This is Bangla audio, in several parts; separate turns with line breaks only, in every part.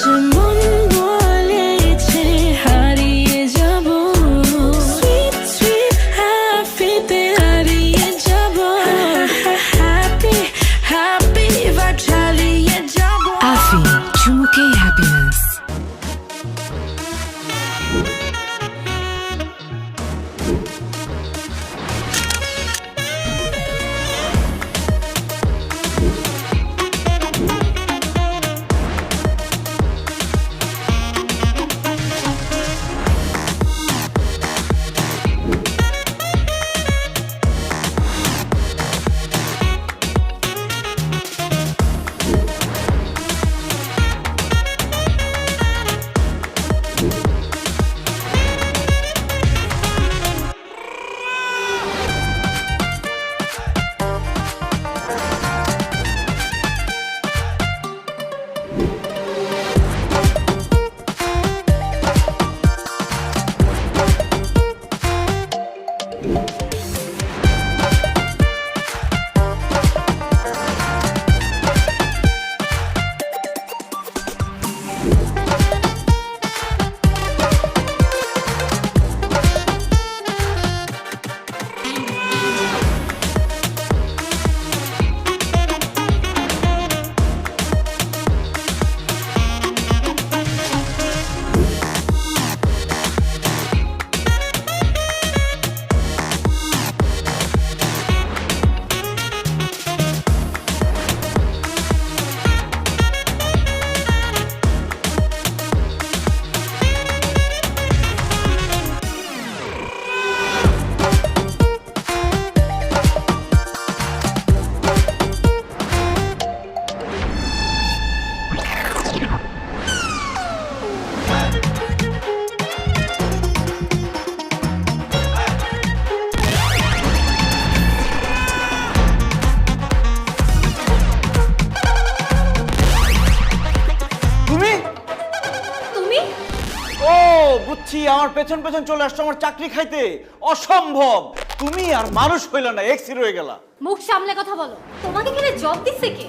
যে মন বলেছে হারিয়ে যাব সুইট সুইট হ্যাপিতে হারিয়ে যাব হ্যাপি হ্যাপি ভাইব চালিয়ে যাব
আফি চুমুকে হ্যাপিনেস।
বুঝছি, আমার পেছন পেছন চলে আসছো আমার চাকরি খাইতে। অসম্ভব, তুমি আর মানুষ হইলা না, এক্সি রয়ে গেলা।
মুখ সামলে কথা বলো। তোমাকে এখানে জব দিচ্ছে কে?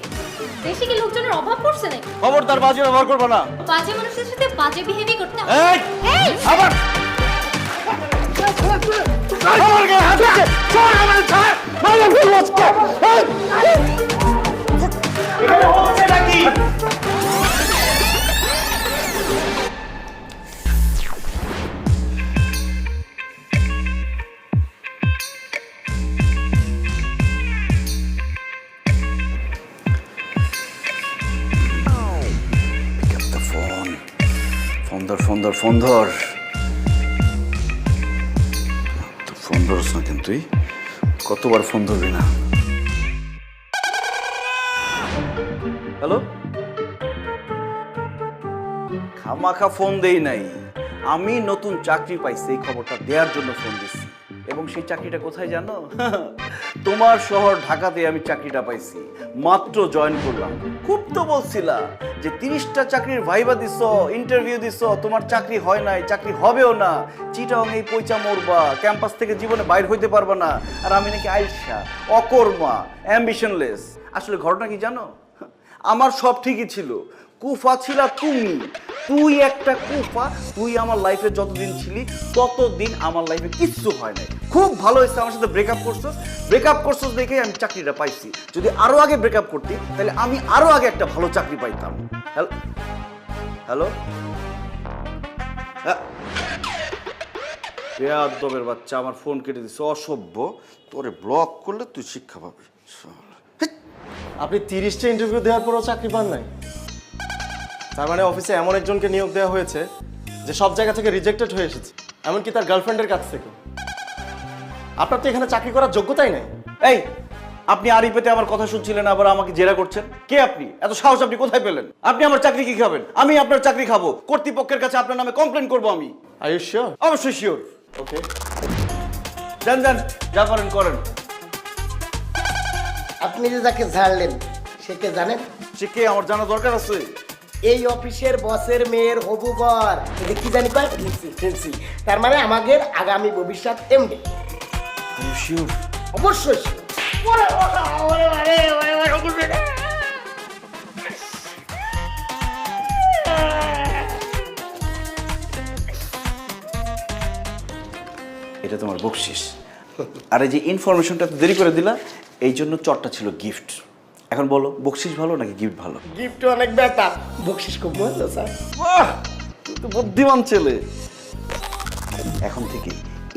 দেশে কি লোকজনের অভাব পড়ছে নাকি?
খবরদার বাজে ব্যবহার করবে না।
বাজে মানুষের সাথে বাজে বিহেভি করতে হয়।
এই আবার আমার গায়ে হাত দিচ্ছে। ছাড় আমার, ছাড়। মারো ফেলবো আজকে। এখানে হচ্ছে নাকি? ফোন ধর। ফোন ধরস না কিন্তু, তুই কতবার ফোন ধরবি না? হ্যালো, খামাখা ফোন দেই নাই, আমি নতুন চাকরি পাইছি এই খবরটা দেওয়ার জন্য ফোন দিচ্ছি। এবং সেই চাকরিটা কোথায় জানো? তোমার শহর ঢাকাতে আমি চাকরিটা পাইছি, মাত্র জয়েন করলাম। খুব তো বলছিলা যে 30টা চাকরির ভাইবা দিছ, ইন্টারভিউ দিছ, তোমার চাকরি হয় নাই, চাকরি হবেও না, চিটাং এই পয়চা মরবা, ক্যাম্পাস থেকে জীবনে বাইর হইতে পারবা না। আর আমি নাকি আইসা, অকর্মা, অ্যাম্বিশনলেস। আসলে ঘটনা কি জানো? আমার সব ঠিকই ছিল, কুফা ছিলা তুমি। তুই একটা কুফা। তুই আমার লাইফে যতদিন ছিলি ততদিন আমার লাইফে কিচ্ছু হয় নাই। খুব ভালো হয়েছে আমার সাথে ব্রেকআপ করছস দেখেই আমি চাকরিটা পাইছি। যদি আরো আগে ব্রেকআপ করতি তাহলে আমি আরো আগে একটা ভালো চাকরি পাইতাম। হ্যালো, বেয়াদবের বাচ্চা, আমার ফোন কেটে দিচ্ছে। অসভ্য, তোরে ব্লক করলে তুই শিক্ষা পাবি।
আপনি 30টা ইন্টারভিউ দেওয়ার পরও চাকরি পান নাই? তার মানে অফিসে এমন একজনকে নিয়োগ দেওয়া হয়েছে যে সব জায়গা থেকে রিজেক্টেড হয়ে এসেছে, এমনকি তার গার্লফ্রেন্ডের কাছ থেকে। আপনার তো এখানে চাকরি করার যোগ্যতাই নাই।
এই, আপনি আড়ি পেতে আমার কথা শুনছিলেন, আবার আমাকে জেরা করছেন। কে আপনি? এত সাহস আপনি কোথায় পেলেন? আপনি আমার চাকরি কি খাবেন? আমি আপনার চাকরি খাবো। কর্তৃপক্ষের কাছে আপনার নামে কমপ্লেন করবো আমি।
Are you sure?
অবশ্যই শিওর।
ওকে,
যান যান, যা পারেন করেন।
আপনি যে যাকে ঝাড়লেন সে কে জানেন?
সে কে আমার জানা দরকার আছে?
এই অফিসের বসের মেয়ের হবু বর। এটা কি জানি কয়? ফেন্সি। তার মানে আমাদের আগামী ভবিষ্যৎ এমডি।
Are you sure?
অবশ্যই sure।
এটা তোমার বকশিস। আর এই যে ইনফরমেশনটা এত দেরি করে দিলা, এই জন্য চটটা ছিল গিফট। এখন বলো, বকশিস ভালো নাকি গিফট ভালো?
গিফট অনেক বেটার, বকশিস খুব মজা স্যার।
বাহ, তুই তো বুদ্ধিমান ছেলে। এখন থেকে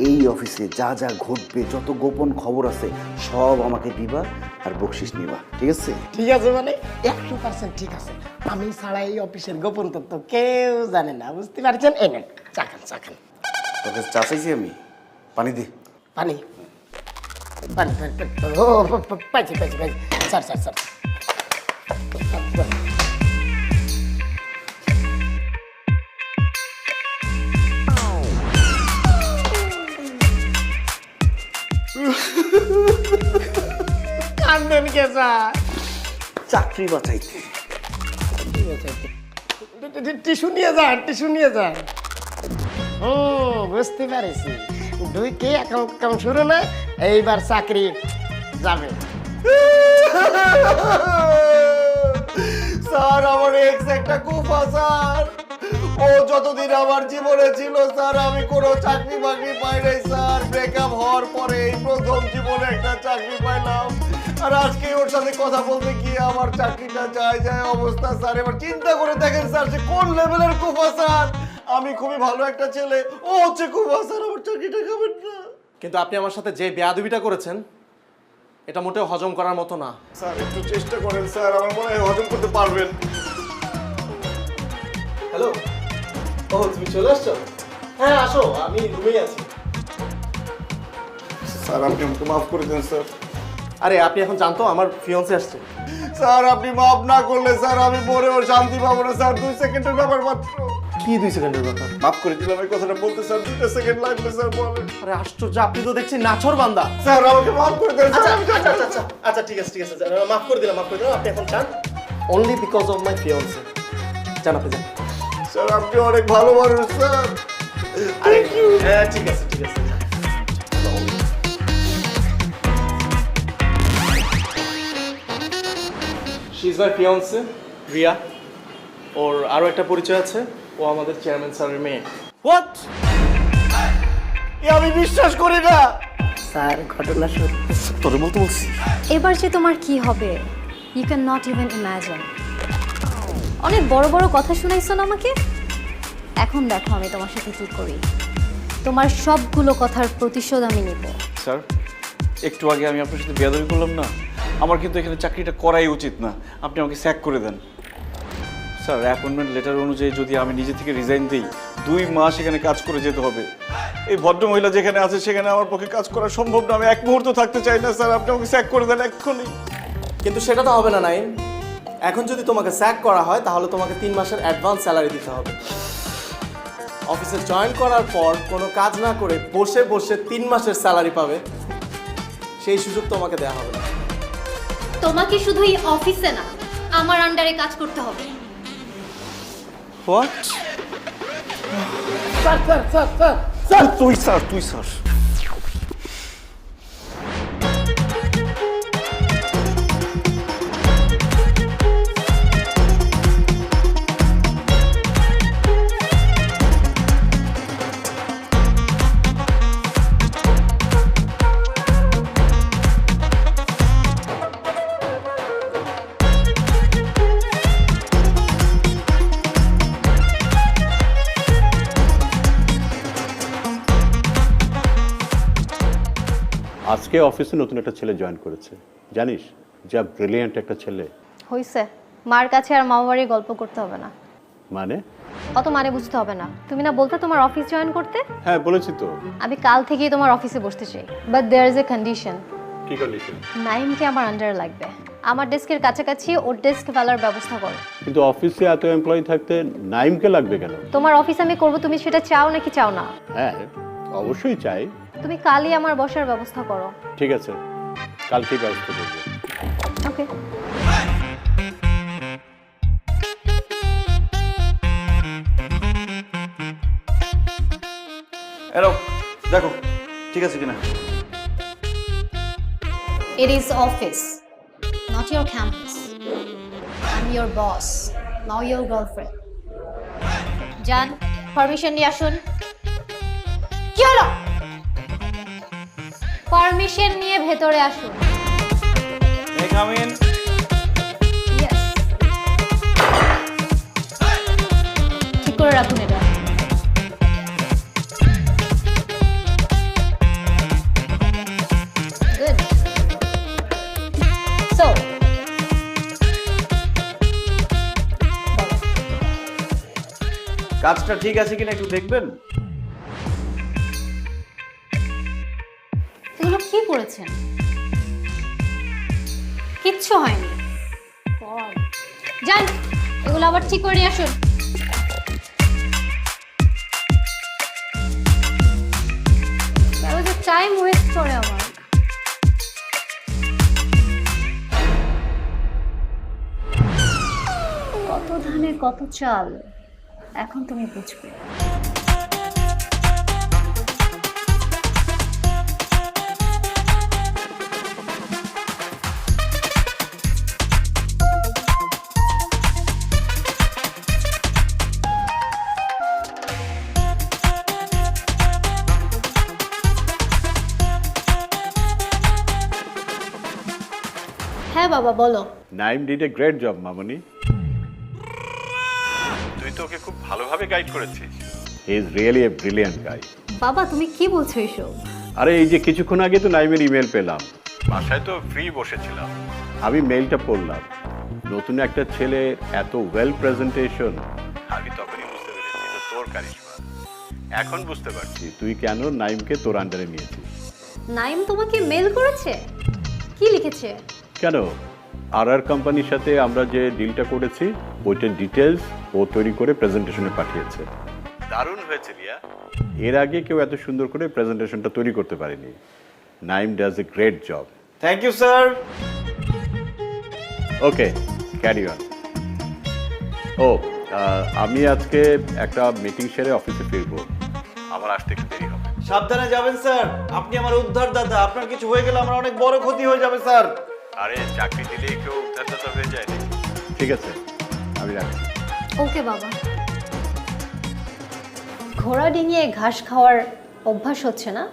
এই অফিসে যা যা ঘটবে, যত গোপন খবর আছে সব আমাকে দিবা আর বকশিস নিবা, ঠিক আছে?
ঠিক আছে মানে 100% ঠিক আছে। আমি ছাড়া এই অফিসের গোপন তথ্য কেউ জানে না, বুঝতে পারছেন? এই নেন, চাখান চাখান।
তোকে চা চাইছি আমি, পানি দে।
পানি পানি পানি, ও পাইছি পাইছি পাইছি, স্যার স্যার স্যার। কান্দেন কে স্যার?
চাকরি বাঁচাইতে।
টিস্যু নিয়ে যান, টিস্যু নিয়ে যান। বুঝতে পারছি, ঢুকে এখন শুরু না, এইবার চাকরি যাবে।
স্যার আমার এক্স একটা কুফা স্যার, ও যতদিন আমার জীবনে ছিল স্যার আমি কোনো চাকরি বাকরি পাই নাই স্যার। ব্রেকআপ হওয়ার পরে এই প্রথম জীবনে একটা চাকরি পাইলাম, আর আজকে ওর সাথে কথা বলতে গিয়ে আমার চাকরিটা যায় অবস্থা স্যার। এবার চিন্তা করে দেখেন স্যার, সে কোন লেভেলের কুফা স্যার। আমি খুবই ভালো একটা ছেলে, ও হচ্ছে কুফা স্যার, আমার চাকরিটা খাবেন না। কিন্তু আপনি আমার সাথে যে বেয়াদবিটা করেছেন এটা মোটেও হজম করার মতো না স্যার। একটু চেষ্টা করেন স্যার, আমার মনে হয় হজম করতে পারবেন। হ্যালো, ও তুমি চলে আসছো? হ্যাঁ আসো, আমি রুমেই আছি। স্যার আপনি আমাকে মাফ করে দেন স্যার। আরে আপনি এখন জানতো আমার ফিয়ন্সে আসছে। স্যার আপনি মাফ না করলে স্যার আমি মরেও শান্তি পাবো না স্যার। 2 সেকেন্ডের ব্যাপার মাত্র। কি 2 সেকেন্ডের ব্যাপার? মাফ করে দিলাম, এই কথাটা বলতে স্যার 2 সেকেন্ড লাগবে স্যার, বলেন। আরে আশ্চর্য, আপনি তো দেখছি নাছর বান্দা। স্যার আমাকে মাফ করে দেন স্যার। আচ্ছা ঠিক আছে মাফ করে দিলাম, আপনি এখন চান। Only because of my fiancee. জান আপনি যান। স্যার আপনি অনেক ভালো মানুষ স্যার। আরে হ্যাঁ ঠিক আছে শি ইজ মাই ফিয়ন্সে রিয়া। ওর আরো একটা পরিচয় আছে, ও আমাদের চেয়ারম্যান স্যারের মেয়ে। হোয়াট? আমি বিশ্বাস করি না
স্যার ঘটনা সত্যি।
তোরে বলতে বলছি।
এবার যে তোমার কি হবে, you cannot even imagine. অনেক বড় বড় কথা শুনাইছো না আমাকে, এখন দেখো আমি তোমার সাথে কি করি। তোমার সবগুলো কথার প্রতিশোধ আমি নিব।
স্যার, একটু আগে আমি আপনার সাথে বেয়াদবি করলাম না, আমার কিন্তু এখানে চাকরিটা করাই উচিত না। আপনি আমাকে স্যাক করে দেন। স্যার, অ্যাপয়েন্টমেন্ট লেটার অনুযায়ী যদি আমি নিজে থেকে রিজাইন দিই, 2 মাস এখানে কাজ করে যেতে হবে। এই ভদ্রমহিলা যেখানে আছে সেখানে আমার পক্ষে কাজ করা সম্ভব না। আমি এক মুহূর্ত থাকতে চাই না স্যার, আপনি আমাকে স্যাক করে দেন এক্ষুনি।
কিন্তু সেটা তো হবে না নাইম। এখন যদি তোমাকে স্যাক করা হয় তাহলে তোমাকে 3 মাসের অ্যাডভান্স স্যালারি দিতে হবে। অফিসে জয়েন করার পর কোনো কাজ না করে বসে বসে 3 মাসের স্যালারি পাবে, সেই সুযোগ তোমাকে দেওয়া হবে না।
তোমাকে শুধু এই অফিসে না, আমার আন্ডারে কাজ করতে হবে।
হোয়াট?
স্যার
তুই স্যার।
আজকে অফিসে নতুন একটা ছেলে জয়েন করেছে, জানিস? যা ব্রিলিয়ান্ট একটা ছেলে।
হইছে, মার কাছে আর মামা বাড়ির গল্প করতে হবে না।
মানে?
অত মানে বুঝতে হবে না। তুমি না বলতে তোমার অফিস জয়েন করতে?
হ্যাঁ বলেছি তো।
আমি কাল থেকেই তোমার অফিসে বসতে চাই, but there is a condition.
কি কন্ডিশন?
নাইমকে আমার আন্ডারে লাগবে। আমার ডেস্কের কাছাকাছি ওর ডেস্ক ফেলার ব্যবস্থা করো।
কিন্তু অফিসে এত এমপ্লয়ি থাকতে নাইমকে লাগবে কেন?
তোমার অফিস আমি করব, তুমি সেটা চাও নাকি চাও না?
হ্যাঁ অবশ্যই চাই।
তুমি কালই আমার বসার ব্যবস্থা করো।
ঠিক আছে, কালকেই ব্যবস্থা করবো।
ওকে।
এরো দেখো ঠিক আছে কিনা।
It is office, not your campus. I'm your boss, not your girlfriend. জান, পারমিশন নিয়ে আসুন। কি হলো? পারমিশন নিয়ে ভেতরে আসুন।
মে কাম ইন?
Yes. ঠিক করে রাখুন এটা। Good. So,
কাজটা ঠিক আছে কিনা একটু দেখবেন?
এগুলো কি করেছেন? কিচ্ছু হয়নি। যান, এগুলো আবার ঠিক করে নিয়ে আসুন। টাইম ওয়েস্ট করে আমার। কত ধানে কত চাল, এখন তুমি বুঝবে। হ্যাঁ বাবা বলো।
Naim did a great job মামনি। তুই তো ওকে খুব ভালোভাবে গাইড করেছিস। He is really a brilliant guy.
বাবা তুমি কি বলছো এসব?
আরে এই যে কিছুক্ষণ আগে তো নাইমের ইমেল পেলাম, বাসায় তো ফ্রি বসেছিলাম, আমি মেইলটা পড়লাম। নতুন একটা ছেলে, এত ওয়েল প্রেজেন্টেশন, আমি তখনই বুঝতে পেরেছি এটা তোর কারিশমা। এখন বুঝতে পারছি তুই কেন নাইমকে তোর আন্ডারে নিয়েছিস।
নাইম তোমাকে মেল করেছে? কি লিখেছে?
কেন, আর কোম্পানির সাথে আমরা যে ডিলটা করেছি ওইটার ডিটেলস ও তৈরি করে প্রেজেন্টেশনে পাঠিয়েছে। দারুণ হয়েছে রিয়া, এর আগে কেউ এত সুন্দর করে প্রেজেন্টেশনটা তৈরি করতে পারেনি। Naim does a great job.
Thank you sir.
Okay, carry on. ও, আমি আজকে একটা মিটিং সেরে অফিসে ফিরবো, আমার আসতে একটু দেরি হবে।
সাবধানে যাবেন স্যার, আপনি আমার উদ্ধার দাদা, আপনার কিছু হয়ে গেলে আমার অনেক বড় ক্ষতি হয়ে যাবে স্যার।
আরে চাকরি দিলেই কেউ উদ্ধারদাতা হয়ে যায় না। ঠিক আছে, আমি রাখছি।
ওকে বাবা। ঘোড়া ডিঙিয়ে ঘাস খাওয়ার অভ্যাস হচ্ছে না?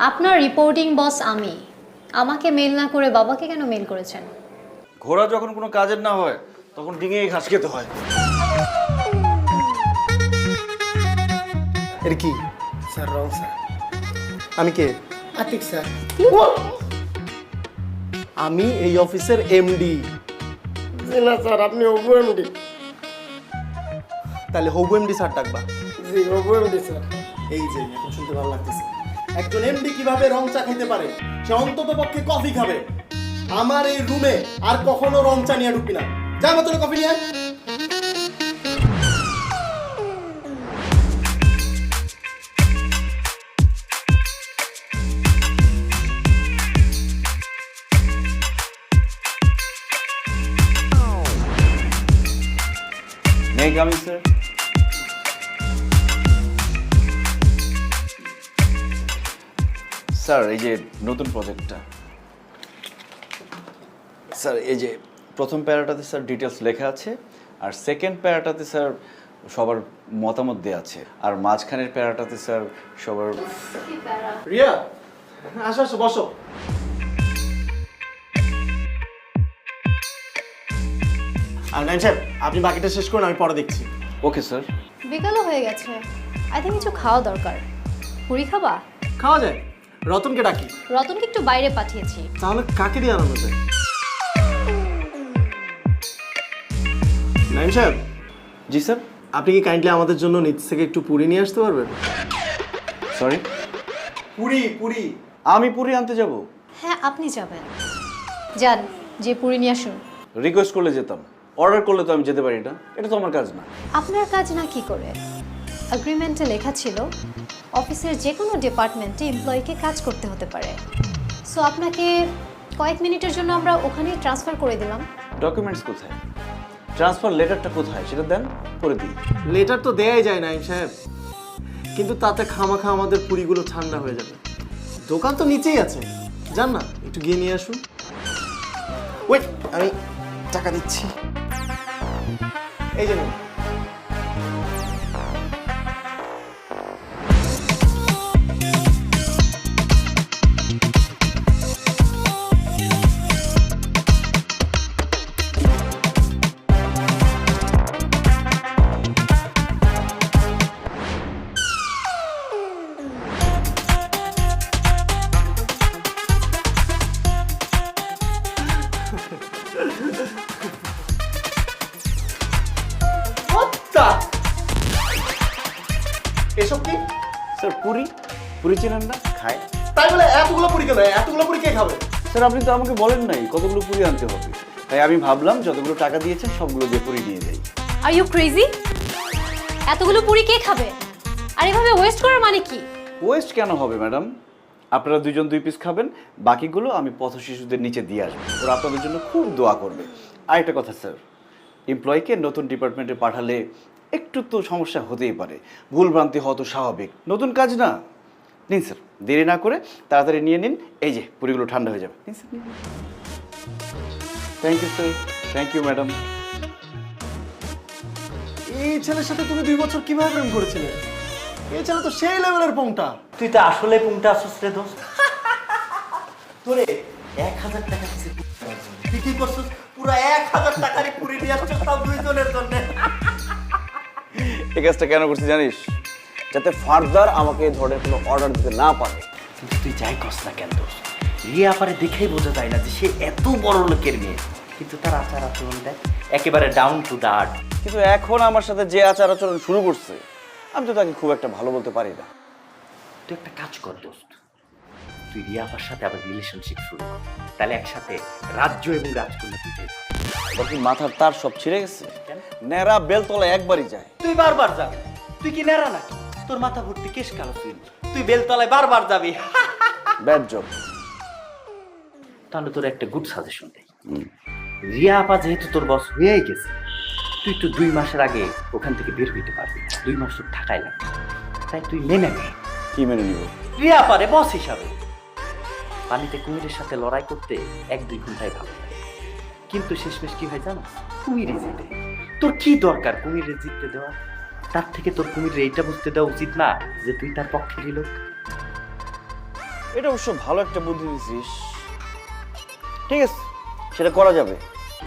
আপনার রিপোর্টিং বস আমি, আমাকে মেল না করে বাবাকে কেন মেল করেছেন?
ঘোড়া যখন কোনো কাজের না হয় তখন ডিঙে ঘাস খেতে হয়।
এর কি?
Sir wrong sir.
আমি কে?
আতিক স্যার।
আমি এই অফিসের এমডি।
জি না স্যার, আপনি ওগো এমডি।
তাহলে হবু এমডি স্যার ডাকবা।
জি ওগো এমডি স্যার।
এই যে এখন শুনতে ভালো লাগতেছে, একজন এমডি কিভাবে রং চা খেতে পারে, সে অন্তত পক্ষে কফি খাবে। আমার এই রুমে আর কখনো রং চা নিয়ে ঢুকবি না। যা মতন কফি নিয়ে আয়।
মে কাম ইন স্যার? স্যার এই যে নতুন প্রজেক্টটা স্যার, এই যে প্রথম প্যারাটাতে স্যার ডিটেলস লেখা আছে, আর সেকেন্ড প্যারাটাতে স্যার সবার মতামত দেওয়া আছে, আর মাঝখানের প্যারাটাতে স্যার সবার।
রিয়া, আসো আসো, বসো। আর নাইম সাহেব, আপনি বাকিটা শেষ করুন, আমি পরে দেখছি।
Okay sir.
বিকালও হয়ে গেছে, আই থিঙ্ক কিছু খাওয়া দরকার। পুরি খাবা?
খাওয়া যায়। রতনকে ডাকি।
রতনকে একটু বাইরে পাঠিয়েছি।
তাহলে কাকে দিয়ে আনানো যায়? নাইম সাহেব,
জি স্যার।
আপনি কি কাইন্ডলি আমাদের জন্য নিচ থেকে একটু পুরি নিয়ে আসতে পারবেন?
সরি,
পুরি পুরি।
আমি পুরি আনতে যাব?
হ্যাঁ আপনি যাবেন, যান, যে পুরি নিয়ে আসুন।
রিকোয়েস্ট করলে যেতাম, অর্ডার করলে তো আমি যেতে পারি না, এটা তো আমার কাজ না।
আপনার কাজ না কি করে? এগ্রিমেন্টে লেখা ছিল অফিসের যে কোনো ডিপার্টমেন্টে এমপ্লয়িকে কাজ করতে হতে পারে। সো আপনাকে কয়েক মিনিটের জন্য আমরা ওখানেই ট্রান্সফার করে দিলাম।
ডকুমেন্টস কোথায়? ট্রান্সফার লেটারটা কোথায় সেটা দেন, করে দিই।
লেটার তো দেয়াই যায় নাইম সাহেব, কিন্তু তাতে খামাখা আমাদের পুরিগুলো ঠান্ডা হয়ে যাবে। দোকান তো নিচেই আছে, যান না, একটু গিয়ে নিয়ে আসুন। ওয়েট, আমি টাকা দিচ্ছি। এই যে নিন।
পুরি চেনেন না, খায়।
তাই বলে এতগুলো পুরি কেন? এতগুলো পুরি কে খাবে?
স্যার আপনি তো আমাকে বলেন নাই কতগুলো পুরি আনতে হবে, তাই আমি ভাবলাম যতগুলো টাকা দিয়েছেন সবগুলো দিয়ে পুরি নিয়ে যাই।
Are you crazy? এতগুলো পুরি কে খাবে? আর এভাবে ওয়েস্ট করার মানে কি?
ওয়েস্ট কেন হবে ম্যাডাম? আপনারা 2 জন 2 পিস খাবেন, বাকিগুলো আমি পথ শিশুদের নিচে দিয়ে আসবো, ওরা আপনাদের জন্য খুব দোয়া করবে। আর একটা কথা স্যার, এমপ্লয়িকে নতুন ডিপার্টমেন্টে পাঠালে একটু তো সমস্যা হতেই পারে, ভুলভ্রান্তি হওয়া তো স্বাভাবিক, নতুন কাজ না। নিন স্যার, দেরি না করে তাড়াতাড়ি নিয়ে নিন, এই যে পুরিগুলো ঠান্ডা হয়ে যাবে। নিন sir, thank you sir, thank you madam.
এই ছেলের সাথে তুমি 2 বছর কিভাবে প্রেম করেছিলে? এই ছেলে তো সেই লেভেলের পংটা।
তুই তো আসলে কোনটা আসছিস রে দোস্ত? তোরে 1000 টাকা দিছি তুই কি করছিস? পুরো 1000 টাকারই পুরি নিয়ে আসছিস সব 2 জনের জন্য।
এই কাজটা কেন করছি জানিস? যাতে ফার্দার আমাকে এই ধরনের কোনো অর্ডার দিতে না পারে।
কিন্তু তুই যাই করছ না কেন দোস্ত, রিয়া পারে দেখেই বোঝা যায় না যে সে এত বড় লোকের মেয়ে, কিন্তু তার আচার আচরণ দেখ একেবারে ডাউন টু দা আর্থ।
কিন্তু এখন আমার সাথে যে আচার আচরণ শুরু করছে, আমি তো তাকে খুব একটা ভালো বলতে পারি না।
তুই একটা কাজ কর দোস্ত, তুই রিয়া আপার সাথে আবার রিলেশনশিপ শুরু কর, তাহলে একসাথে রাজ্য এবং রাজকন্যা দুইটাই পাবি।
ওর কি মাথার তার সব ছিঁড়ে গেছে? নেড়া বেলতলা একবারই যায়।
তুই বারবার যাবি? তুই কি নেড়া নাকি? তোর মাথা ভর্তি কেশ কালো তুই, তুই বেলতলায় বারবার যাবি।
Bad job.
তাহলে তোর একটা গুড সাজেশন দেই, রিয়া আপা যেহেতু তোর বস হয়েই গেছে, তুই তো 2 মাসের আগে ওখান থেকে বের হইতে পারবি না, 2 মাস তোর থাকাই লাগবে। তাই তুই মেনে নে।
কি মেনে নিব?
রিয়া পারে বস হিসাবে পানিতে কুমিরের সাথে লড়াই করতে 1-2 ঘন্টায় ভালো লাগে, কিন্তু শেষমেশ কি হয় জানো? কুমিরই জিতে। তোর কি দরকার কুমিরে জিততে দেওয়া? তার থেকে তোর কুমিরে এইটা বুঝতে দেওয়া উচিত না যে তুই তার পক্ষেরই লোক।
এটা অবশ্য ভালো একটা বুদ্ধি দিছিস। ঠিক আছে, সেটা করা যাবে,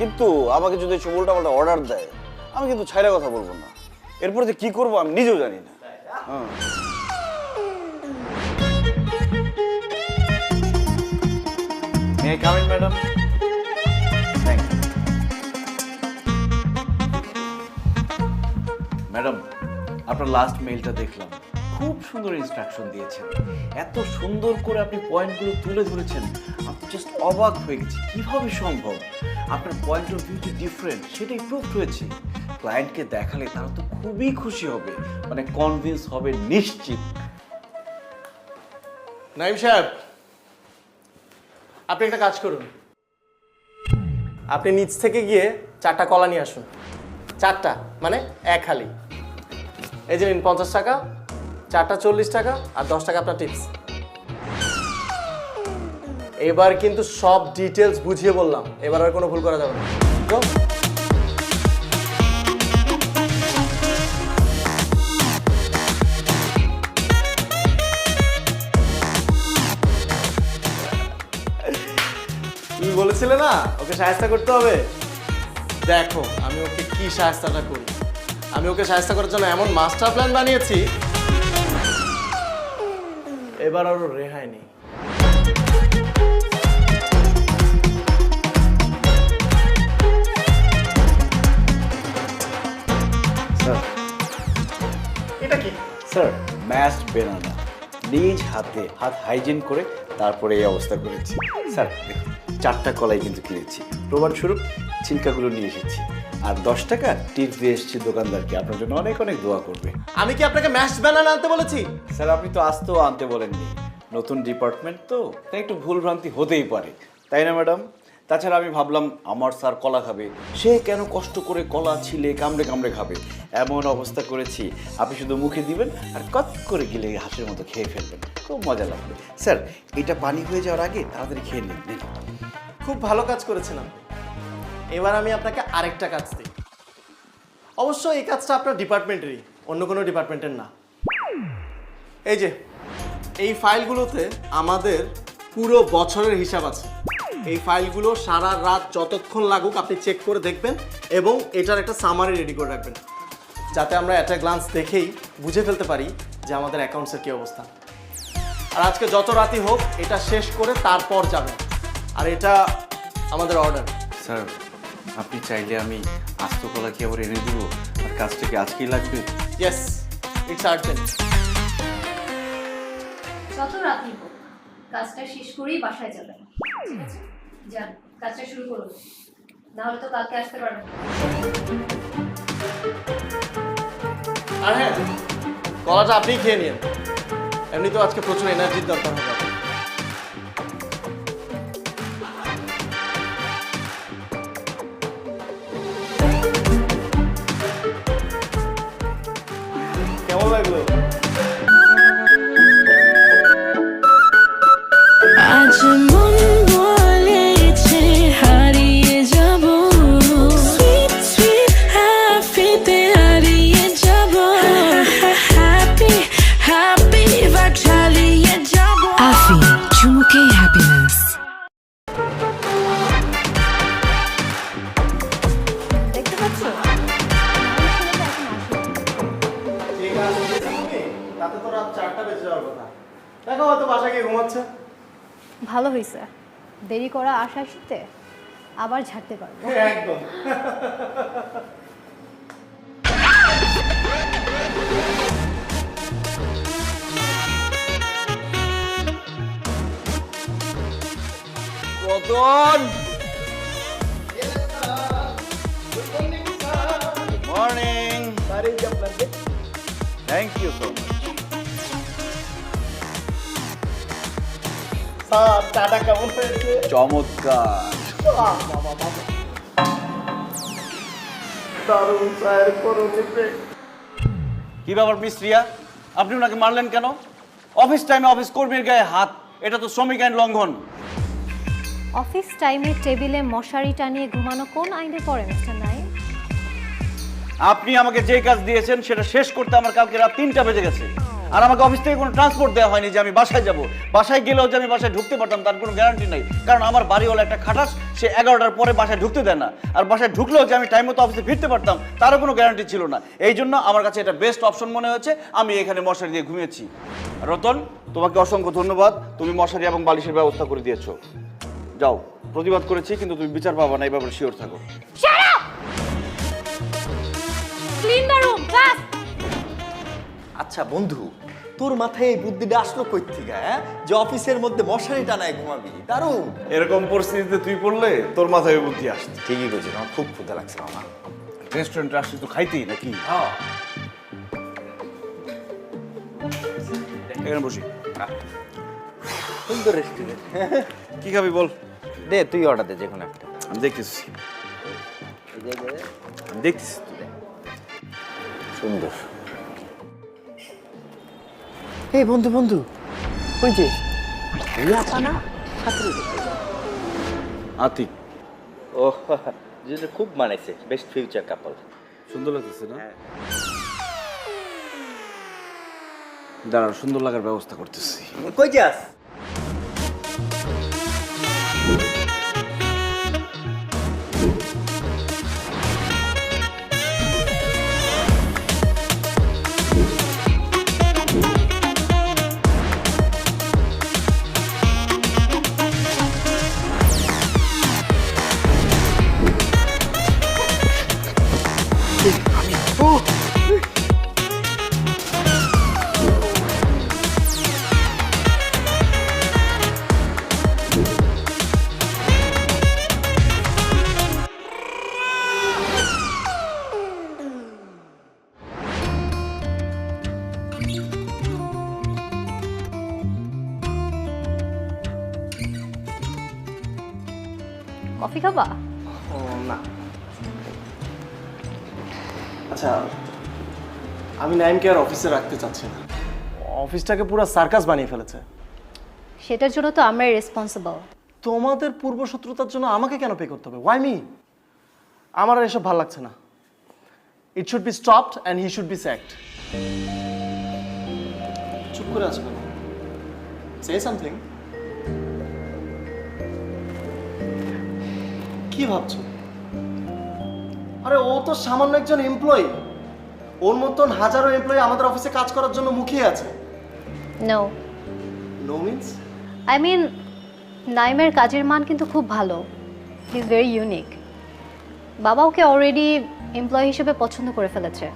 কিন্তু আমাকে যদি সব উল্টাপাল্টা অর্ডার দেয়, আমি কিন্তু ছাইরা কথা বলবো না। এরপরে যে কি করবো আমি নিজেও জানি না। হ্যাঁ। May I come in, madam? Thank you. Madam, আপনার লাস্ট মেইলটা দেখলাম, খুব সুন্দর ইনস্ট্রাকশন দিয়েছেন, এত সুন্দর করে আপনি পয়েন্টগুলো তুলে ধরেছেন, আমি জাস্ট অবাক হয়ে গেছি কিভাবে সম্ভব। আপনার পয়েন্ট অফ ভিউ যে ডিফারেন্ট সেটাই প্রুভ হয়েছে। ক্লায়েন্টকে দেখালে তারা তো খুবই খুশি হবে, মানে কনভিন্স হবে নিশ্চিত।
নাইম সাহেব, আপনি একটা কাজ করুন, আপনি নিচ থেকে গিয়ে 4টা কলা নিয়ে আসুন। 4টা মানে 1 হালি। এই যে নিন 50 টাকা, 4টা 40 টাকা, আর 10 টাকা আপনার টিপস। এবার কিন্তু সব ডিটেলস বুঝিয়ে বললাম, এবার আর কোনো ভুল করা যাবে না। Go. তুমি বলেছিলে না ওকে সাহায্য করতে হবে? দেখো আমি ওকে কি সাহায্যটা করি। আমি ওকে সাহায্য করার জন্য এমন মাস্টার প্ল্যান বানিয়েছি, এবার আর রেহাই নেই।
স্যার,
এটা কি?
স্যার ম্যাশড বেনানা, নিজ হাতে হাত হাইজিন করে তারপরে এই অবস্থা করেছি। স্যার দেখুন, 4টা কলাই কিন্তু কিনেছি, প্রমাণস্বরূপ ছিলকাগুলো নিয়ে এসেছি, আর 10 টাকা টিপস দিয়ে এসেছি দোকানদারকে, আপনার জন্য অনেক অনেক দোয়া করবে।
আমি কি আপনাকে ম্যাশ বানানা আনতে বলেছি?
স্যার আপনি তো আসতেও আনতে বলেননি, নতুন ডিপার্টমেন্ট তো, তাই একটু ভুলভ্রান্তি হতেই পারে, তাই না ম্যাডাম? তাছাড়া আমি ভাবলাম আমার স্যার কলা খাবে, সে কেন কষ্ট করে কলা ছিলে কামড়ে কামড়ে খাবে, এমন অবস্থা করেছি আপনি শুধু মুখে দিবেন আর কত করে গিলে হাঁসের মতো খেয়ে ফেলবেন, খুব মজা লাগবে। স্যার এটা পানি হয়ে যাওয়ার আগে তাড়াতাড়ি খেয়ে নিন।
খুব ভালো কাজ করেছিলাম। এবার আমি আপনাকে আরেকটা কাজ দিই, অবশ্য এই কাজটা আপনার ডিপার্টমেন্টেরই, অন্য কোনো ডিপার্টমেন্টের না। এই যে এই ফাইলগুলোতে আমাদের পুরো বছরের হিসাব আছে। এই ফাইলগুলো সারা রাত যতক্ষণ লাগুক আপনি চেক করে দেখবেন এবং এটার একটা সামারি রেডি করে রাখবেন, যাতে আমরা একটা গ্লান্স দেখেই বুঝে ফেলতে পারি যে আমাদের অ্যাকাউন্টসের কী অবস্থা। আর আজকে যত রাতই হোক এটা শেষ করে তারপর যাবেন, আর এটা আমাদের অর্ডার।
স্যার আপনি চাইলে আমি আস্ত কলা কি আবার এনে দিব, আর কাজটা কি আজকেই লাগবে?
Yes, it's urgent.
যত রাতই হোক কাজটা শেষ করেই বাসায় যাবেন, ঠিক আছে? যান, কাজটা শুরু করুন, না হলে তো কালকে আসতে পারবেন না।
আর হ্যাঁ, কলাটা আপনিই খেয়ে নিন, এমনি তো আজকে প্রচুর এনার্জির দরকার হবে আপনার। কেমন লাগলো?
আজ মন বলেছে হারিয়ে যাব, সুইট সুইট হ্যাপিতে হারিয়ে যাব, হ্যাপি হ্যাপি বাট হারিয়ে যাব।
Afi, Chumuke Happiness.
দেখতে পাচ্ছ?
ঠিক আছে, তুমি? তাতে তো রাত 4টা বেজে যাওয়ার কথা। দেখো হয়তো বাসায় গিয়ে ঘুমাচ্ছে।
ভালো হয়েছে, দেরি করা আশা শীতে আবার ঝাড়তে পারবো।
একদম।
Ratan, morning. Thank you so much.
Sir, চাটা কেমন হয়েছে?
চমৎকার।
দারুণ চায়ের করুন effect।
কি ব্যাপার মিস রিয়া, আপনি ওনাকে মারলেন কেন? অফিস টাইমে অফিস কর্মীর গায়ে হাত, এটা তো শ্রমিক আইন লঙ্ঘন।
অফিস টাইমে টেবিলে মশারি টানিয়ে ঘুমানো কোন আইনে পড়ে মিস্টার নাইম?
আপনি আমাকে যে কাজ দিয়েছেন সেটা শেষ করতে আমার কালকে রাত 3টা বেজে গেছে, আর আমাকে অফিস থেকে কোনো ট্রান্সপোর্ট দেওয়া হয়নি যে আমি বাসায় যাব। বাসায় গেলেও যে আমি বাসায় ঢুকতে পারতাম তার কোনো গ্যারান্টি নেই, কারণ আমার বাড়িওয়ালা একটা খাটাস, সে 11টার পরে বাসায় ঢুকতে দেয় না। আর বাসায় ঢুকলেও যে আমি টাইম মতো অফিসে ফিরতে পারতাম তারও কোনো গ্যারান্টি ছিল না। এই জন্য আমার কাছে এটা বেস্ট অপশন মনে হয়েছে, আমি এখানে মশারি দিয়ে ঘুমিয়েছি। রতন, তোমাকে অসংখ্য ধন্যবাদ, তুমি মশারি এবং বালিশের ব্যবস্থা করে দিয়েছো। যাও, প্রতিবাদ করেছি কিন্তু তুমি বিচার পাবা না, এই ব্যাপারে শিওর থাকো।
Clean the room fast.
আচ্ছা বন্ধু, তোর মাথায় এই বুদ্ধিটা আসলো কই থেকে, হ্যাঁ? যে অফিসের মধ্যে মশারি টানায় ঘুমাবি, দারুণ।
এরকম পরিস্থিতিতে তুই পড়লে তোর মাথায় বুদ্ধি আসছে।
ঠিকই বলছিস, আমার খুব ক্ষুধা লাগছে আমার।
রেস্টুরেন্টে আসছি তো খাইতেই নাকি?
হ্যাঁ,
এখানে বসি।
সুন্দর রেস্টুরেন্ট।
কি খাবি বল?
দে, তুই অর্ডার দে যে কোনো একটা।
আমি দেখতেছি, আমি দেখতেছি।
সুন্দর। এই বন্ধু বন্ধু, ওই যে রিয়াপা না,
আতিক,
ও যেটা খুব মানেছে, বেস্ট ফিউচার কাপল।
সুন্দর লাগতেছে না? দাঁড়াও, সুন্দর লাগার ব্যবস্থা করতেছি।
কই যাস?
কফি খাবা?
ও না। আচ্ছা, আমি নাইমকে আর অফিসে রাখতে চাচ্ছি না। অফিসটাকে পুরো সার্কাস বানিয়ে ফেলেছে।
সেটার জন্য তো আমরাই রেসপন্সিবল।
তোমাদের পূর্বশত্রুতার জন্য আমাকে কেন পে করতে হবে? Why me? আমার আর এসব ভালো লাগছে না। It should be stopped and he should be sacked. চুপ করে আছো কেন? Say something. কি ভাবছো? আরে ও তো সামান্য একজন এমপ্লয়ি। ওর মতন হাজারো এমপ্লয়ি আমাদের অফিসে কাজ করার জন্য মুখিয়ে আছে।
No
no means?
I mean, নাইমের কাজের মান কিন্তু খুব ভালো। He is very unique. বাবা ওকে অলরেডি এমপ্লয়ি হিসেবে পছন্দ করে ফেলেছে,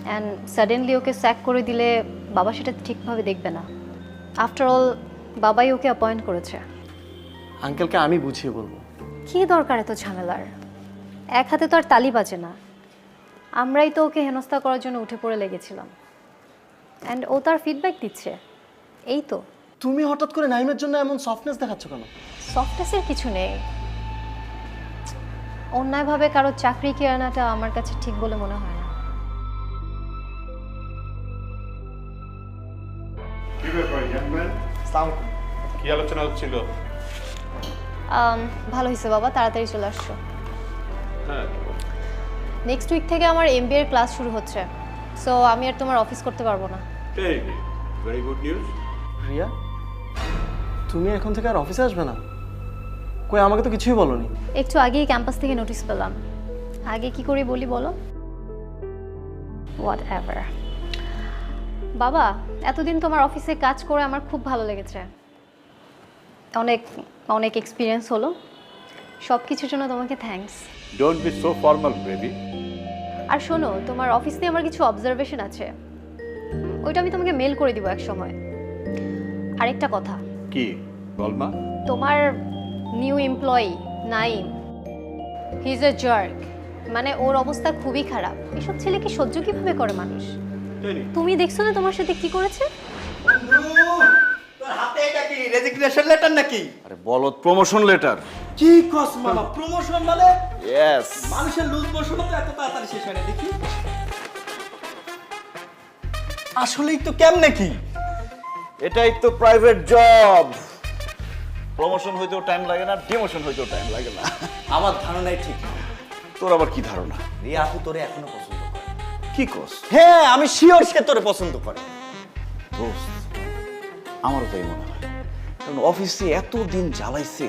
অ্যান্ড সাডেনলি ওকে স্যাক করে দিলে বাবা সেটা ঠিকভাবে দেখবে না। আফটার অল বাবাই ওকে অ্যাপয়েন্ট করেছে।
আঙ্কেলকে আমি বুঝিয়ে বলবো।
কী দরকার এত ঝামেলার? এক হাতে তো আর তালি বাজে না। আমরাই তো ওকে হেনস্থা করার জন্য উঠে পড়ে লেগেছিলাম, অ্যান্ড ও তার ফিডব্যাক দিচ্ছে। এই তো।
তুমি হঠাৎ করে নাইমের জন্য এমন সফটনেস দেখাচ্ছ কেন?
সফটনেসের কিছু নেই। অন্যায়ভাবে কারো চাকরি কেড়ে আনাটা আমার কাছে ঠিক বলে মনে হয় না।
কি ব্যাপার জানবেন? কি আলোচনা হচ্ছিল?
ভালো হয়েছে বাবা, তাড়াতাড়ি চলে আসছো।
হ্যাঁ,
নেক্সট উইক থেকে আমার MBA এর ক্লাস শুরু হচ্ছে, সো আমি আর তোমার অফিস করতে পারবো না।
Very good news.
রিয়া, তুমি এখন থেকে আর অফিসে আসবে না? কই, আমাকে তো কিছুই বলোনি।
একটু আগেই ক্যাম্পাস থেকে নোটিশ পেলাম। আগে কি করে বলি বলো? What ever. বাবা, এতদিন তোমার অফিসে কাজ করে আমার খুব ভালো লেগেছে। অনেক অনেক এক্সপিরিয়েন্স হলো। সব কিছুর জন্য তোমাকে thanks.
Don't be so formal baby.
আর শোনো, তোমার অফিস নিয়ে আমার কিছু অবজারভেশন আছে, ওইটা আমি তোমাকে মেল করে দিব এক সময়। আরেকটা কথা।
কি বলমা?
তোমার new employee Naim, he is a jerk. মানে ওর অবস্থা খুবই খারাপ। এসব ছেলেকে সহ্য কিভাবে করে মানুষ? তুমি দেখছো না তোমার সাথে কি করেছে?
তোর হাতে এটা কি রেজিগনেশন লেটার নাকি?
আরে বলো, প্রমোশন লেটার।
কি কস মামা, প্রমোশন মানে?
ইয়েস।
মানুষের লুজ মোশন তো এত তাড়াতাড়ি শেষ হয় না দেখি। আসলেই তো কেমনে কি?
এটাই তো প্রাইভেট জব। প্রমোশন হইতেও টাইম লাগে না, ডিমোশন হইতেও টাইম লাগে না।
আমার ধারণাই ঠিক।
তোর আবার কি ধারণা?
রিয়া আপু তোরে এখনো পছন্দ করে।
কি কস?
হ্যাঁ, আমি শিওর সে তোরে পছন্দ করে।
দোস্ত, আমারও তাই মনে হয়। কারণ অফিসে এত দিন জ্বালাইছে,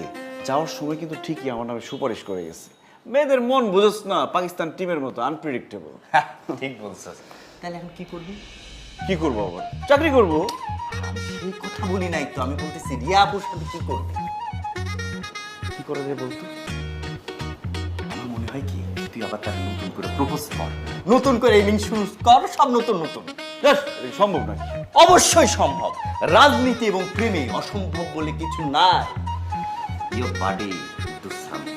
যাওয়ার সময় কিন্তু ঠিকই আমার নামে সুপারিশ করে গেছে। মেয়েদের মন বুঝোস না, পাকিস্তান টিমের মতো আনপ্রেডিক্টেবল।
ঠিক বলছিস। তাহলে এখন কি করবি?
কি করবো আবার? চাকরি করবো।
আমি সেই কথা বলি নাই তো, আমি বলতেছি রিয়া আপুর সাথে কি করবি?
কি করে যায় বলতো?
আমার মনে হয় কি, তুই আবার তাকে নতুন করে প্রপোজ কর, নতুন করে ইনিংস শুরু কর, সব নতুন নতুন।
জাস্ট সম্ভব নাকি?
অবশ্যই সম্ভব। রাজনীতি এবং প্রেমে অসম্ভব বলে কিছু নাই। Your body do something.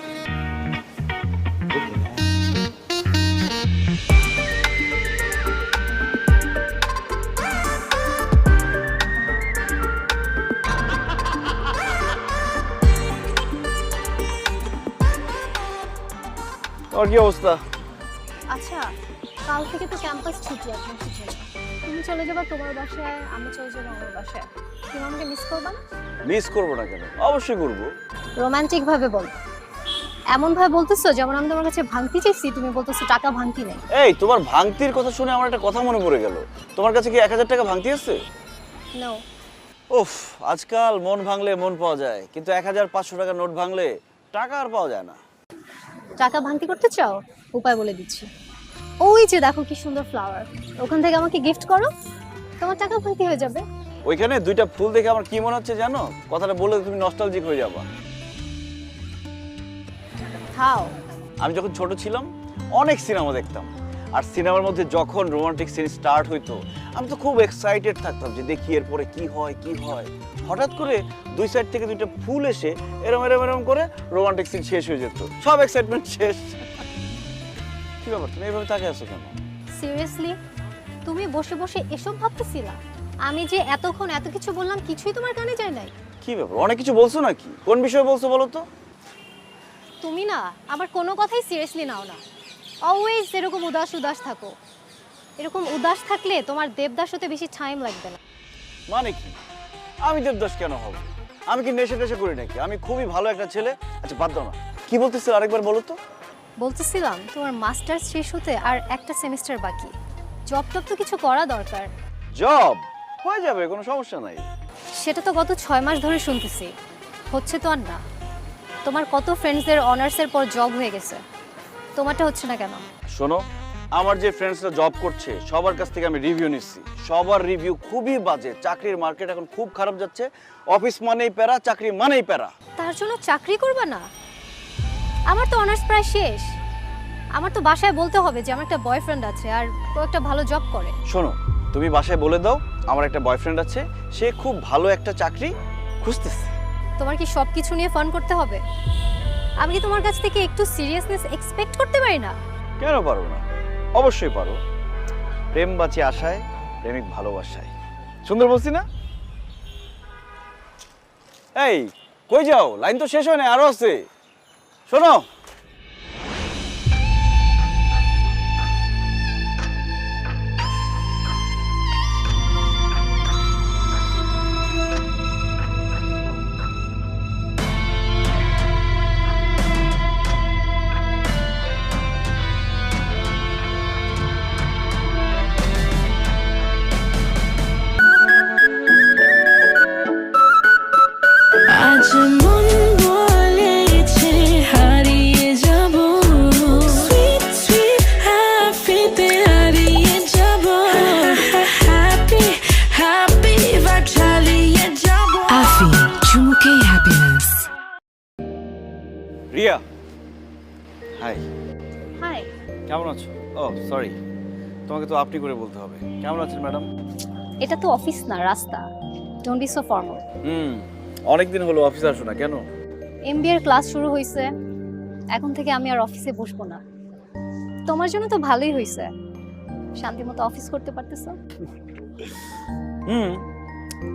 আর কি অবস্থা?
আচ্ছা, কাল থেকে তো ক্যাম্পাস ছুটি এখন ছুটি। তুমি চলে যাবা তোমার বাসায়, আমি চলে যাবো আমার বাসায়। তুমি আমাকে মিস করবা না?
মিস করবো না কেন? অবশ্যই করবো।
রোমান্টিক ভাবে বল। এমন ভাবে বলতেছো যেমন আমি তোমার কাছে ভাঙতি চাইছি, তুমি বলতেছো টাকা ভাঙতি নেই।
এই, তোমার ভাঙতির কথা শুনে আমার একটা কথা মনে পড়ে গেল। তোমার কাছে কি 1000 টাকা ভাঙতি আছে?
নো।
উফ, আজকাল মন ভাঙলে মন পাওয়া যায়, কিন্তু 1500 টাকা নোট ভাঙলে টাকা আর পাওয়া যায় না।
টাকা ভাঙতি করতে চাও? উপায় বলে দিচ্ছি। ওই যে দেখো কি সুন্দর ফ্লাওয়ার, ওখান থেকে আমাকে গিফট করো, তোমার টাকা ভাঙতি হয়ে যাবে।
ওইখানে 2টা ফুল দেখে আমার কি মনে হচ্ছে জানো? কথাটা বলে তুমি নস্টালজিক হয়ে যাবা।
খাও।
আমি যখন ছোট ছিলাম অনেক সিনেমা দেখতাম, আর সিনেমার মধ্যে যখন রোমান্টিক সিন স্টার্ট হইতো আমি তো খুব এক্সাইটেড থাকতাম যে দেখি এরপরে কি হয় কি হয়। হঠাৎ করে 2 সাইড থেকে 2টা ফুল এসে এরম এরম এরম করে রোমান্টিক সিন শেষ হয়ে যেত, সব এক্সাইটমেন্ট শেষ। কি ব্যাপার, তুমি এইভাবে তাকিয়ে আছো কেন?
সিরিয়াসলি তুমি বসে বসে এসব ভাবতেছিলা? আমি যে এতক্ষণ এত কিছু বললাম কিছুই তোমার কানে যায় নাই?
কি ব্যাপার, অনেক কিছু বলছো নাকি? কোন বিষয়ে বলছো বলো তো?
তুমি না আমার কোনো কথাই সিরিয়াসলি নাও না। অলওয়েজ এরকম উদাস উদাস থাকো। এরকম উদাস থাকলে তোমার দেবদাস হতে বেশি টাইম লাগবে না।
মানে কি? আমি দেবদাস কেন হব? আমি কি নেশা টেশা করি নাকি? আমি খুবই ভালো একটা ছেলে। আচ্ছা বাদ দাও না, কি বলতেছিল আরেকবার বলো তো।
বলতেছিলাম তোমার মাস্টার্স শেষ হতে আর একটা সেমিস্টার বাকি, জব টব তো কিছু করা দরকার।
জব হয়ে যাবে, কোনো সমস্যা নাই।
সেটা তো গত 6 মাস ধরে শুনতেছি, হচ্ছে তো আর না। তোমার কত ফ্রেন্ডসদের অনার্সের পর জব হয়ে গেছে, তোমারটা হচ্ছে না কেন?
শোনো, আমার যে ফ্রেন্ডসরা জব করছে সবার কাছ থেকে আমি রিভিউ নিচ্ছি, সবার রিভিউ খুবই বাজে। চাকরির মার্কেট এখন খুব খারাপ যাচ্ছে, অফিস মানেই প্যারা, চাকরি মানেই প্যারা।
তার জন্য চাকরি করবা না? আমার তো অনার্স প্রায় শেষ, আমার তো বাসায় বলতে হবে যে আমার একটা বয়ফ্রেন্ড আছে আর ও একটা ভালো জব করে।
শোনো, তুমি বাসায় বলে দাও আমার একটা বয়ফ্রেন্ড আছে, সে খুব ভালো একটা চাকরি খুঁজতেছে।
তোমার কি সব কিছু নিয়ে ফান করতে হবে? আমি কি তোমার কাছ থেকে একটু সিরিয়াসনেস এক্সপেক্ট করতে পারি না?
কেন পারো না? অবশ্যই পারো। প্রেম বাঁচে আশায়, প্রেমিক ভালোবাসায়। সুন্দর বলছি না? এই কই যাও? লাইন তো শেষ হয় না, আরো আছে। শোনো,
আজ মন বলেছে হারিয়ে যাব, সুইট সুইট হ্যাপিতে হারিয়ে যাব, হ্যাপি হ্যাপি ভাইব চালিয়ে যাব।
Afi, Chumuke Happiness.
Riya. Hi,
hi.
কেমন আছো? ও সরি, তোমাকে তো আপনি করে বলতে হবে। কেমন আছেন ম্যাডাম?
এটা তো অফিস না, রাস্তা। Don't be so formal.
অনেকদিন হলো অফিসে আসো না কেন?
এমবিএ এর ক্লাস শুরু হয়েছে, এখন থেকে আমি আর অফিসে বসবো না। তোমার জন্য তো ভালোই হয়েছে, শান্তি মতো অফিস করতে পারতেছো।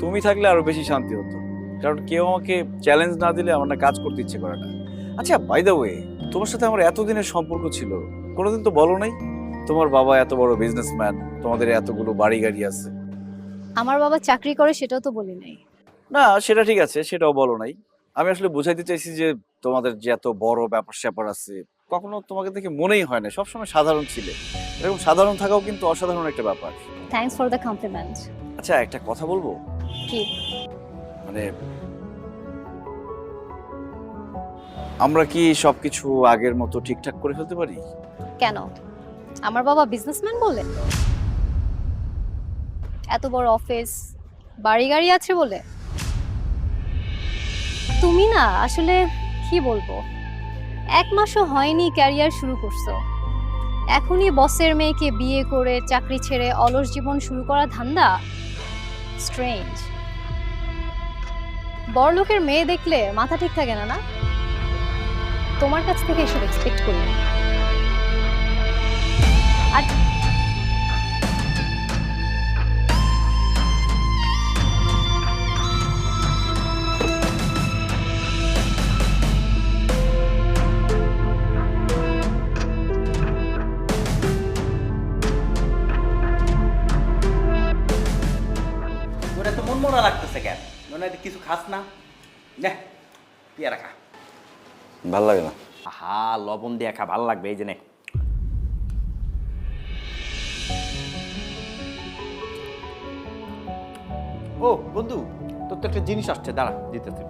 তুমি থাকলে আরো বেশি শান্তি হতো, কারণ কেউ আমাকে চ্যালেঞ্জ না দিলে আমার না কাজ করতে ইচ্ছে করে না। আচ্ছা বাই দ্য ওয়ে, তোমার সাথে আমার এতদিনের সম্পর্ক ছিল, কোনোদিন তো বলো নাই তোমার বাবা এত বড় বিজনেসম্যান, তোমাদের এতগুলো বাড়ি গাড়ি আছে।
আমার বাবা চাকরি করে সেটাও তো বলি নাই।
না সেটা ঠিক আছে, সেটাও বলো নাই। আমি আসলে বুঝাইতে চাইছি যে তোমাদের যে এত বড় ব্যাপার স্যাপার আছে, কখনো তোমাকে দেখে মনেই হয় না, সবসময় সাধারণ ছিলে। এরকম সাধারণ থাকাও কিন্তু অসাধারণ একটা ব্যাপার।
Thanks for the compliment.
আচ্ছা একটা কথা বলবো?
কি?
মানে আমরা কি সবকিছু আগের মতো ঠিকঠাক করে ফেলতে পারি?
কেন? আমার বাবা বিজনেসম্যান বলে? এত বড় অফিস, বাড়ি গাড়ি আছে বলে? তুমি না আসলে কি বলবো, 1 মাসও হয়নি ক্যারিয়ার শুরু করছো, এখনই বসের মেয়েকে বিয়ে করে চাকরি ছেড়ে অলস জীবন শুরু করা ধান্দা? স্ট্রেঞ্জ। বড়লোকের মেয়ে দেখলে মাথা ঠিক থাকে না, না? তোমার কাছ থেকে এসব এক্সপেক্ট করি না। আর
তোর এত মন মরা লাগতেছে কেন? মনে হয় কিছু খাস না? নে পেয়ারা খা।
ভাল লাগে না।
আহা, লবণ দিয়ে খা, ভালো লাগবে। এই যে নে। ও বন্ধু, তোর তো একটা জিনিস আসছে, দাঁড়া দিতেছি।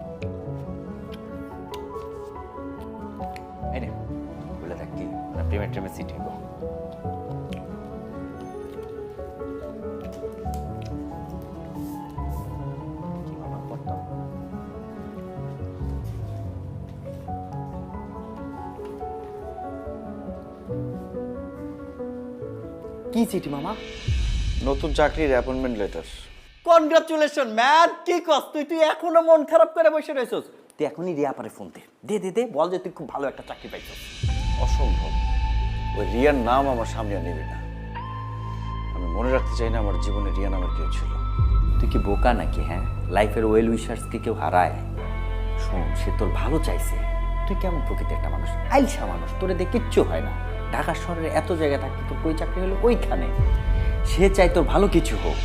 এই নে, বলে দেখ কি প্রেমের ট্রেমের সিট হইব। কি চিঠি মামা?
নতুন চাকরির অ্যাপয়েন্টমেন্ট লেটার।
Congratulation man. কি কস তুই? তুই এখনো মন খারাপ করে বসে রয়েছস? তুই এখনই রিয়া পারে ফোন দে, দে দে দে, বল যে তুই খুব ভালো একটা চাকরি পাইছস।
অসম্ভব, ওই রিয়ার নাম আমার সামনে আর নেবে না। আমি মনে রাখতে চাই না আমার জীবনে রিয়া নামের কেউ ছিল।
তুই কি বোকা নাকি? হ্যাঁ, লাইফের ওয়েল উইশার্সকে কেউ হারায়? শোন, সে তোর ভালো চাইছে। তুই কেমন প্রকৃতির একটা মানুষ, আইলসা মানুষ, তোরে দিয়ে কিচ্ছু হয় না। ঢাকা শহরে এত জায়গা থাকতে তোর কই চাকরি হলো ওইখানে। সে চাই তোর ভালো কিছু হোক,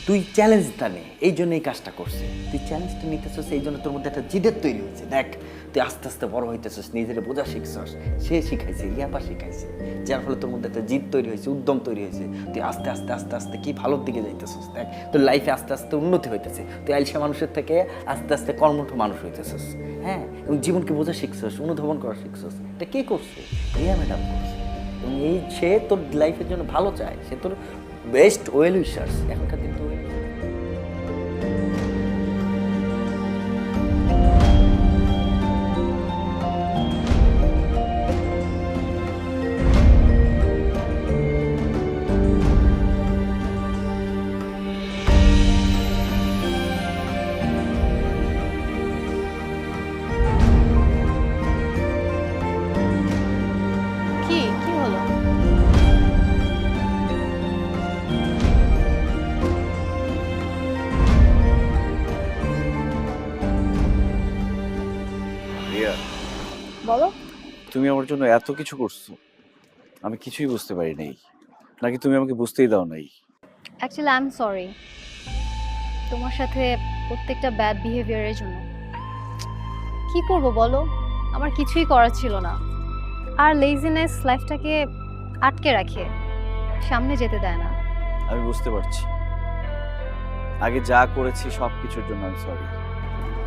তুই চ্যালেঞ্জটা নে, এই জন্য এই কাজটা করছে। তুই চ্যালেঞ্জটা নিতেছিস, এই জন্য তোর মধ্যে একটা জিদের তৈরি হয়েছে। দেখ তুই আস্তে আস্তে বড় হইতেছিস, নিজের বোঝা শিখছস, সে শিখাইছে, রিয়াপা শিখাইছে, যার ফলে তোর মধ্যে একটা জিদ তৈরি হয়েছে, উদ্যম তৈরি হয়েছে। তুই আস্তে আস্তে আস্তে আস্তে কি ভালোর দিকে যাইতেছিস। দেখ তোর লাইফে আস্তে আস্তে উন্নতি হইতেছে। তুই আইলসা মানুষের থেকে আস্তে আস্তে কর্মঠ মানুষ হইতেছিস। হ্যাঁ, এবং জীবনকে বোঝা শিখছস, অনুধাবন করা শিখছস। এটা কে করছে? রিয়া ম্যাডাম করছে। এবং এই সে তোর লাইফের জন্য ভালো চায়, সে তোর বেস্ট ওয়েল উইশার্স এখনকার দিন। তো
বলো।
তুমি আমার জন্য এত কিছু করছো, আমি কিছুই বুঝতে পারি নাই, নাকি তুমি আমাকে বুঝতেই দাও নাই?
অ্যাকচুয়ালি আই এম সরি তোমার সাথে প্রত্যেকটা ব্যাড বিহেভিয়ারের জন্য। কি করব বলো, আমার কিছুই করার ছিল না। আর লেজিনেস লাইফটাকে আটকে রাখে, সামনে যেতে দেয় না।
আমি বুঝতে পারছি, আগে যা করেছি সব কিছুর জন্য আমি সরি।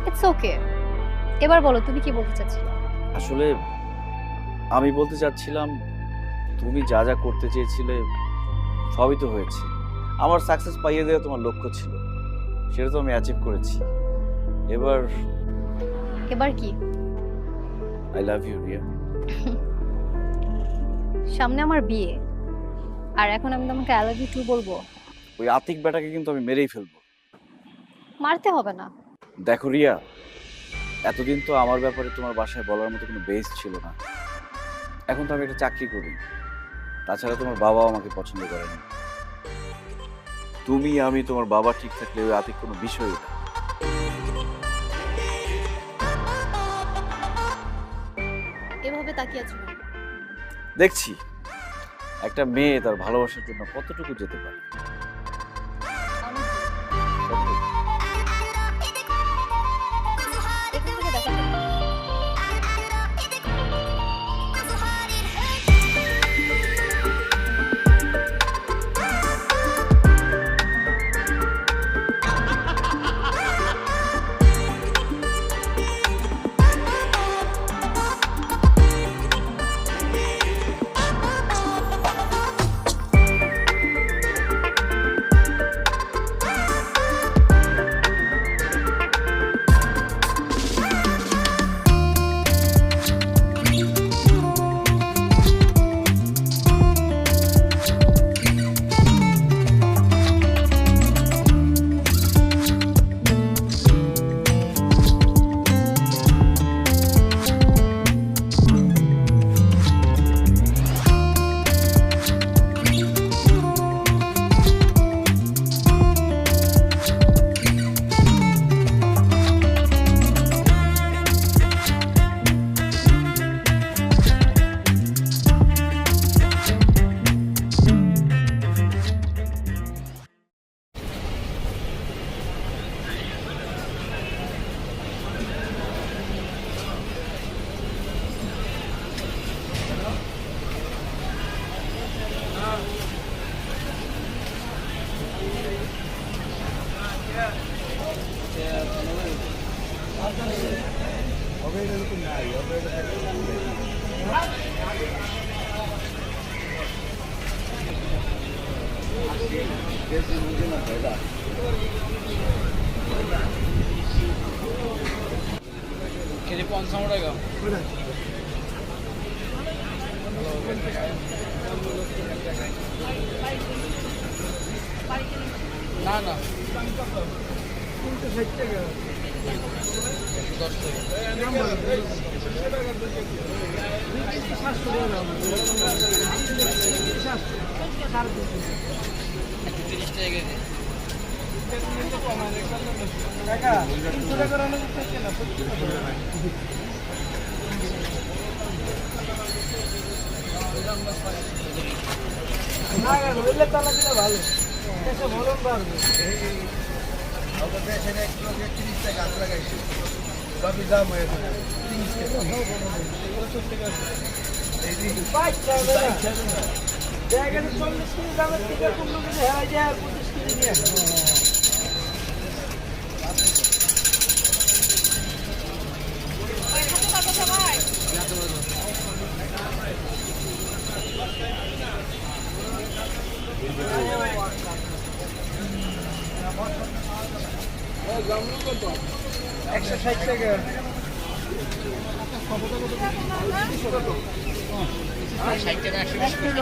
It's okay. এবার বলো তুমি কি বলতে চাচ্ছিলে?
আসলে আমি বলতে চাচ্ছিলাম, তুমি যা যা করতে চেয়েছিলে সবই তো হয়েছে। আমার সাকসেস পাইয়ে দেওয়া তোমার লক্ষ্য ছিল, সেটা তো আমি অ্যাচিভ করেছি। এবার
এবার কি?
I love you Riya.
সামনে আমার বিয়ে, আর এখন আমি তোমাকে আই লাভ ইউ টু বলবো?
ওই আতিক বেটাকে কিন্তু আমি মেরেই ফেলবো।
মারতে হবে না।
দেখো রিয়া, এতদিন তো আমার ব্যাপারে তোমার বাসায় বলার মতো কোনো বেস ছিল না। এখন তো আমি একটা চাকরি করি, তাছাড়া তোমার বাবাও আমাকে পছন্দ করে না। তুমি আমি তোমার বাবা ঠিক থাকলে ওই আতিক কোনো বিষয়ই না।
এভাবে তাকিয়ে আছো কেন?
দেখছি একটা মেয়ে তার ভালোবাসার জন্য কতটুকু যেতে পারে।
আমি এখান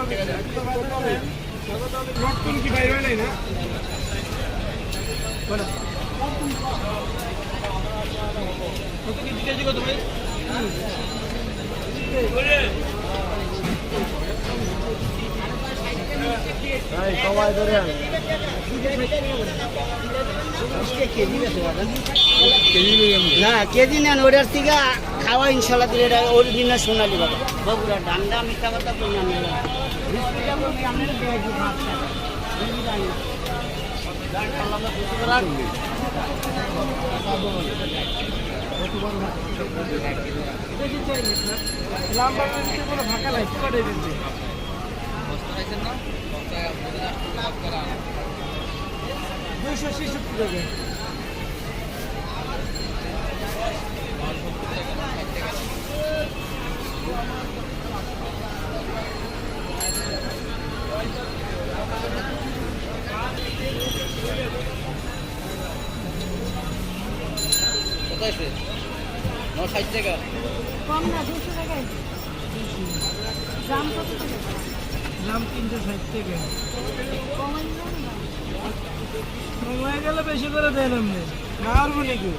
থেকে দেখা যাবে।
না কেজি নেন ওটার থেকে খাওয়া ইনশাল্লাহ দিলে এটা অরিজিনাল সোনালি বাবা বগুড়া ডান্ডা মিথ্যা কথা বলি আমি বিস্কুটটা বলি আপনার পেঁয়াজি ভাত
ফাঁকা লাগছে 266 টাকা
কোথায় 960 টাকা
কম না 200 টাকায় দাম কত টাকা
দাম 360 টাকা
কমাই দাও না
কমায় গেলে বেশি করে দেন আপনি না পারবো নাকি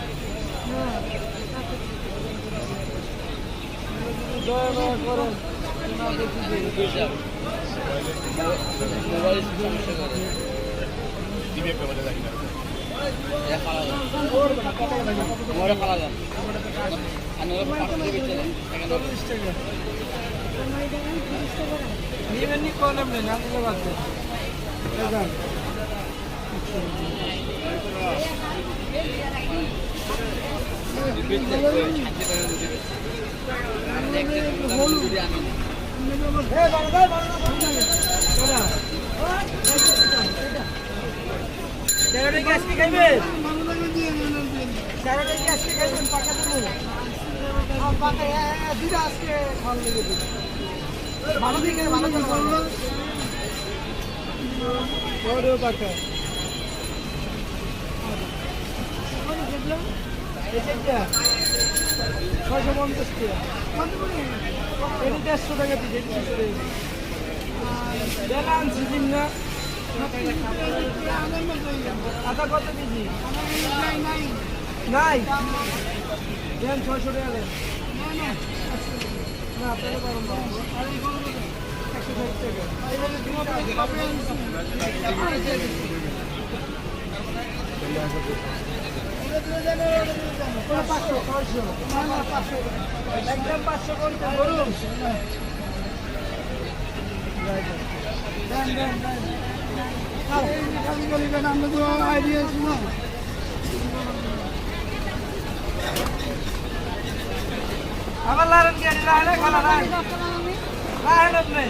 দয়া দয়া করেন না দেখি
মোবাইল সমস্যা করে দিবে পেপারে দেখি না এটা খালা মোরে খালা দাও আর নরে পাঁচশো দিবে চলে এখানে
30 টাকা নিবেন নি কোন আপনি না দিলে বাদ দেন দাদা আদা কত কেজি নাই দেন 600 টাকা দেন না তাহলে পারবো না আর এই গরু 160 টাকা এইভাবে একদম 500 করতে গরু দেন দেন দেন আমরা তো আইডিয়া শুনো আবার লারেন কি লারে খালা নাই লারেন নেই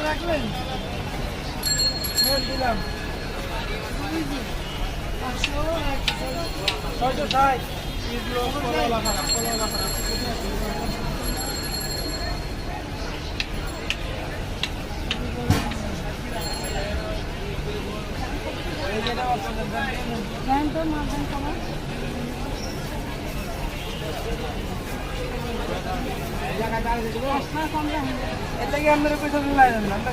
রাখলেন দিলাম 660 আমরা পয়সা দিলাম আমরা